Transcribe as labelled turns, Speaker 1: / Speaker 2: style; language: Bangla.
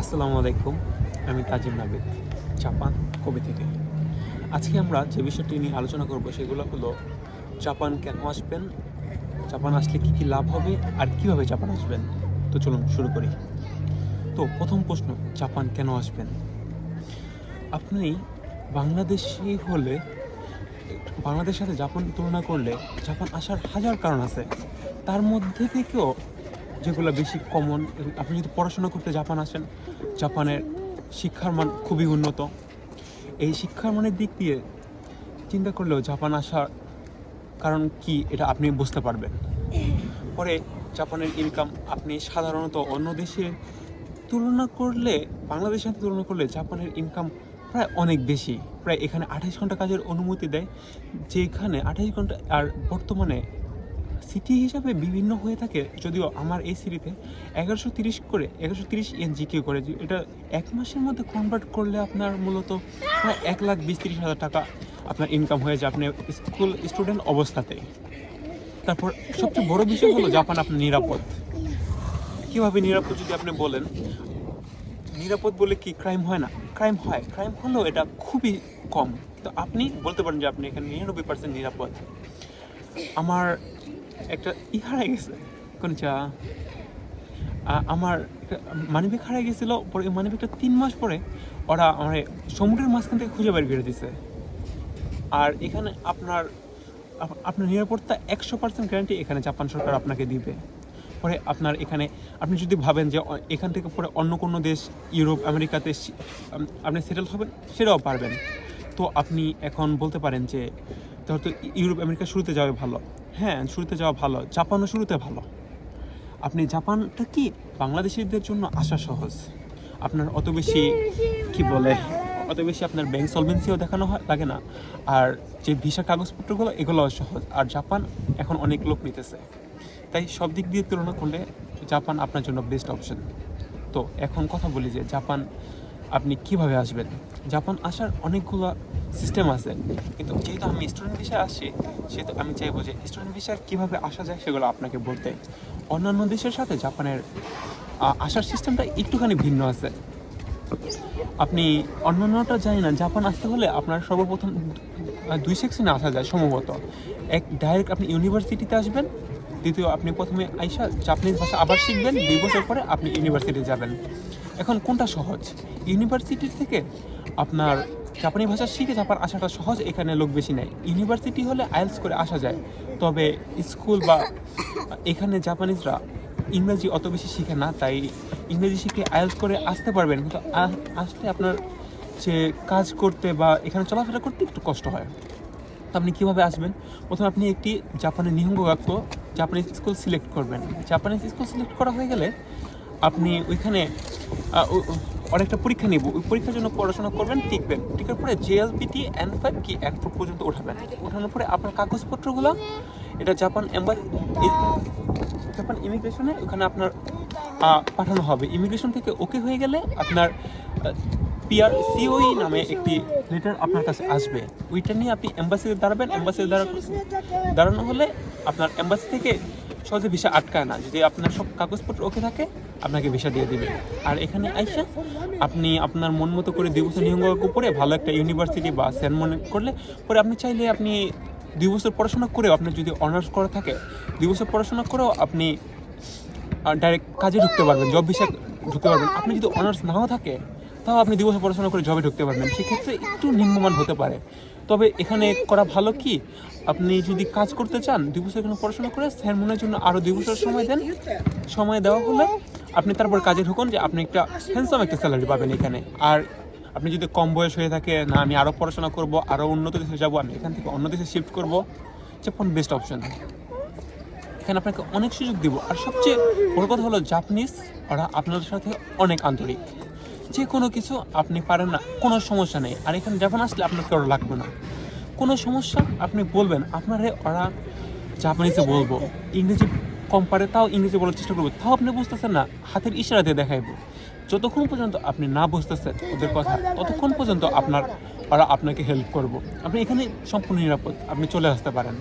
Speaker 1: আসসালামু আলাইকুম। আমি তাজিম নাবিদ, জাপান কোবে থেকে। আজকে আমরা যে বিষয়টি নিয়ে আলোচনা করব সেগুলো হলো জাপান কেন আসবেন, জাপান আসলে কী কী লাভ হবে আর কীভাবে জাপান আসবেন। তো চলুন শুরু করি। তো প্রথম প্রশ্ন, জাপান কেন আসবেন? আপনি বাংলাদেশি হলে বাংলাদেশের সাথে জাপান তুলনা করলে জাপান আসার হাজার কারণ আছে। তার মধ্যে থেকেও যেগুলো বেশি কমন, আপনি যদি পড়াশোনা করতে জাপান আসেন, জাপানের শিক্ষার মান খুবই উন্নত। এই শিক্ষার মানের দিক দিয়ে চিন্তা করলেও জাপান আসার কারণ কি এটা আপনি বুঝতে পারবেন। পরে জাপানের ইনকাম আপনি সাধারণত অন্য দেশের তুলনা করলে, বাংলাদেশের সাথে তুলনা করলে জাপানের ইনকাম প্রায় অনেক বেশি। প্রায় এখানে 28 ঘন্টা কাজের অনুমতি দেয়, যেখানে 28 ঘন্টা। আর বর্তমানে সিটি হিসাবে বিভিন্ন হয়ে থাকে, যদিও আমার এই সিটিতে 1130 ইয়েন জিকে করে, এটা এক মাসের মধ্যে কনভার্ট করলে আপনার মূলত প্রায় 1,20,30,000 টাকা আপনার ইনকাম হয়ে যায় আপনি স্কুল স্টুডেন্ট অবস্থাতে। তারপর সবচেয়ে বড় বিষয় হলো জাপান আপনার নিরাপদ। কীভাবে নিরাপদ যদি আপনি বলেন, নিরাপদ বলে কি ক্রাইম হয় না? ক্রাইম হয়, ক্রাইম হলেও এটা খুবই কম। তো আপনি বলতে পারেন যে আপনি এখানে 99% নিরাপদ। আমার একটা হারাই গেছে কোনটা, আমার মানিব্যাগ হারাই গেছিলো। পরে এই মানিব্যাগটা 3 মাস পরে ওরা আমার সমুদ্রের মাঝখান থেকে খুঁজে বের করে দিছে। আর এখানে আপনার নিরাপত্তা 100% গ্যারান্টি এখানে জাপান সরকার আপনাকে দিবে। পরে আপনার এখানে আপনি যদি ভাবেন যে এখান থেকে পরে অন্য কোনো দেশ, ইউরোপ, আমেরিকাতে আপনি সেটেল হবেন, সেটাও পারবেন। তো আপনি এখন বলতে পারেন যে হয়তো ইউরোপ, আমেরিকা শুরুতে যাওয়া ভালো। হ্যাঁ, শুরুতে যাওয়া ভালো, জাপানও শুরুতে ভালো। আপনি জাপানটা কি বাংলাদেশিদের জন্য আসা সহজ। আপনার অত বেশি আপনার ব্যাংক সলভেন্সিও দেখানো লাগে না। আর যে ভিসা কাগজপত্রগুলো, এগুলোও সহজ। আর জাপান এখন অনেক লোক নিতেছে, তাই সব দিক দিয়ে তুলনা করলে জাপান আপনার জন্য বেস্ট অপশন। তো এখন কথা বলি যে জাপান আপনি কিভাবে আসবেন। জাপান আসার অনেকগুলো সিস্টেম আছে, কিন্তু যেহেতু আমি স্টুডেন্ট ভিসায় আসছি, সেহেতু আমি চাইবো যে স্টুডেন্ট ভিসায় কীভাবে আসা যায় সেগুলো আপনাকে বলতে। অন্যান্য দেশের সাথে জাপানের আসার সিস্টেমটা একটুখানি ভিন্ন আছে। আপনি অন্যান্যটা জানি না, জাপান আসতে হলে আপনার সর্বপ্রথম 2 সেকশনে আসা যায় সম্ভবত। এক, ডাইরেক্ট আপনি ইউনিভার্সিটিতে আসবেন। দ্বিতীয়, আপনি প্রথমে আইসা জাপানিজ ভাষা আবার শিখবেন, 2 বছর পরে আপনি ইউনিভার্সিটি যাবেন। এখন কোনটা সহজ? ইউনিভার্সিটির থেকে আপনার জাপানি ভাষা শিখে জাপান আসাটা সহজ, এখানে লোক বেশি নেয়। ইউনিভার্সিটি হলে আইএলটিএস করে আসা যায়, তবে স্কুল বা এখানে জাপানিজরা ইংরেজি অত বেশি শিখে না, তাই ইংরেজি শিখে আইএলটিএস করে আসতে পারবেন, কিন্তু আসলে আপনার যে কাজ করতে বা এখানে চলাফেরা করতে একটু কষ্ট হয়। তো আপনি কীভাবে আসবেন? প্রথমে আপনি একটি জাপানের নিহঙ্গো গাক্য জাপানিজ স্কুল সিলেক্ট করবেন। জাপানিজ স্কুল সিলেক্ট করা হয়ে গেলে আপনি ওইখানে অনেকটা পরীক্ষা নিব, ওই পরীক্ষার জন্য পড়াশোনা করবেন, টিকবেন। টিকার পরে JLPT N5 কি N4 পর্যন্ত ওঠাবেন। ওঠানোর পরে আপনার কাগজপত্রগুলো এটা জাপান ইমিগ্রেশনে ওখানে আপনার পাঠানো হবে। ইমিগ্রেশন থেকে ওকে হয়ে গেলে আপনার PRCOE নামে একটি লেটার আপনার কাছে আসবে। ওইটা নিয়ে আপনি এম্বাসিতে দাঁড়াবেন। এম্বাসিতে দাঁড়ানো হলে আপনার এম্বাসি থেকে সহজে ভিসা আটকায় না। যদি আপনার সব কাগজপত্র ওকে থাকে, আপনাকে ভিসা দিয়ে দিবে। আর এখানে আইসা আপনি আপনার মন মতো করে 2 বছর নিহঙ্গ পড়ে ভালো একটা ইউনিভার্সিটি বা সেন মনে করলে পরে আপনি চাইলে আপনি 2 বছর পড়াশোনা করেও, আপনার যদি অনার্স করা থাকে, 2 বছর পড়াশোনা করেও আপনি ডাইরেক্ট কাজে ঢুকতে পারবেন, জব ভিসা ঢুকতে পারবেন। আপনি যদি অনার্স নাও থাকে, তাও আপনি 2 বছর পড়াশোনা করে জবে ঢুকতে পারবেন। সেক্ষেত্রে একটু নিম্নমান হতে পারে, তবে এখানে করা ভালো কি, আপনি যদি কাজ করতে চান 2 বছর এখানে পড়াশোনা করে সেরমনের জন্য আরও 2 বছর সময় দেন। সময় দেওয়া হলে আপনি তারপর কাজে ঢুকুন, যে আপনি একটা হ্যান্ডসাম একটা স্যালারি পাবেন এখানে। আর আপনি যদি কম বয়স হয়ে থাকে, না আমি আরও পড়াশোনা করব, আরও উন্নত দেশে যাবো, আমি এখান থেকে অন্য দেশে শিফট করবো, জাপান বেস্ট অপশন। এখানে আপনাকে অনেক সুযোগ দিব। আর সবচেয়ে বড় কথা হলো, জাপানিজ ওরা আপনাদের সাথে অনেক আন্তরিক। যে কোনো কিছু আপনি পারেন না, কোনো সমস্যা নেই। আর এখানে জাপান আসলে আপনার কেউ লাগবে না, কোনো সমস্যা আপনি বলবেন, আপনারে ওরা জাপানিজে বলবো। ইংরেজি কম পারে, তাও ইংরেজি বলার চেষ্টা করবো, তাও আপনি বুঝতেছেন না, হাতের ইশারা দিয়ে দেখাইবো। যতক্ষণ পর্যন্ত আপনি না বুঝতেছেন ওদের কথা, ততক্ষণ পর্যন্ত ওরা আপনাকে হেল্প করবো। আপনি এখানে সম্পূর্ণ নিরাপদ, আপনি চলে আসতে পারেন।